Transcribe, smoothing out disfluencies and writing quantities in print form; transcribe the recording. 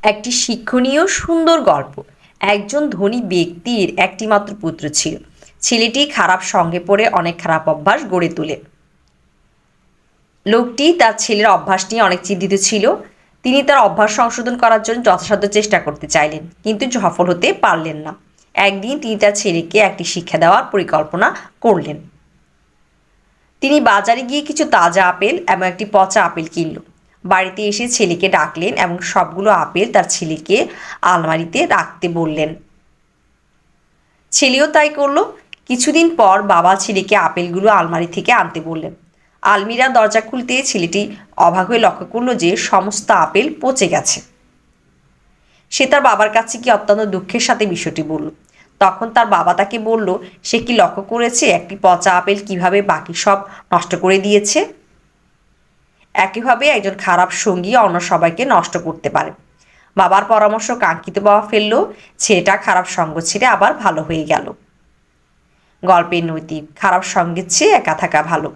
একটি শিক্ষণীয় সুন্দর গল্প। একজন ধনী ব্যক্তির একটিমাত্র পুত্র ছিল। ছেলেটি খারাপ সঙ্গে পড়ে অনেক খারাপ অভ্যাস গড়ে তোলে। লোকটি তার ছেলের অভ্যাস নিয়ে অনেক চিন্তিত ছিল। তিনি তার অভ্যাস সংশোধন করার জন্য যথাসাধ্য চেষ্টা করতে চাইলেন, কিন্তু সফল হতে পারলেন না। একদিন তিনি তার ছেলেকে একটি শিক্ষা দেওয়ার পরিকল্পনা করলেন। তিনি বাজারে গিয়ে কিছু তাজা আপেল এবং একটি পচা আপেল কিনল। বাড়িতে এসে ছেলেকে ডাকলেন এবং সবগুলো আপেল তার ছেলেকে আলমারিতে রাখতে বললেন। ছেলেও তাই করলো। কিছুদিন পর বাবা ছেলেকে আপেলগুলো আলমারি থেকে আনতে বললেন। আলমিরার দরজা খুলতে ছেলেটি অবাক হয়ে লক্ষ্য করলো যে সমস্ত আপেল পচে গেছে। সে তার বাবার কাছে কি অত্যন্ত দুঃখের সাথে বিষয়টি বলল। তখন তার বাবা তাকে বলল, সে কি লক্ষ্য করেছে একটি পচা আপেল কিভাবে বাকি সব নষ্ট করে দিয়েছে। একইভাবে একজন খারাপ সঙ্গী অন্য সবাইকে নষ্ট করতে পারে। বাবার পরামর্শ কাঙ্ক্ষিত পাওয়া ফেললো। ছেলেটা খারাপ সঙ্গ ছেড়ে আবার ভালো হয়ে গেল। গল্পের নৈতিক: খারাপ সঙ্গের চেয়ে একা থাকা ভালো।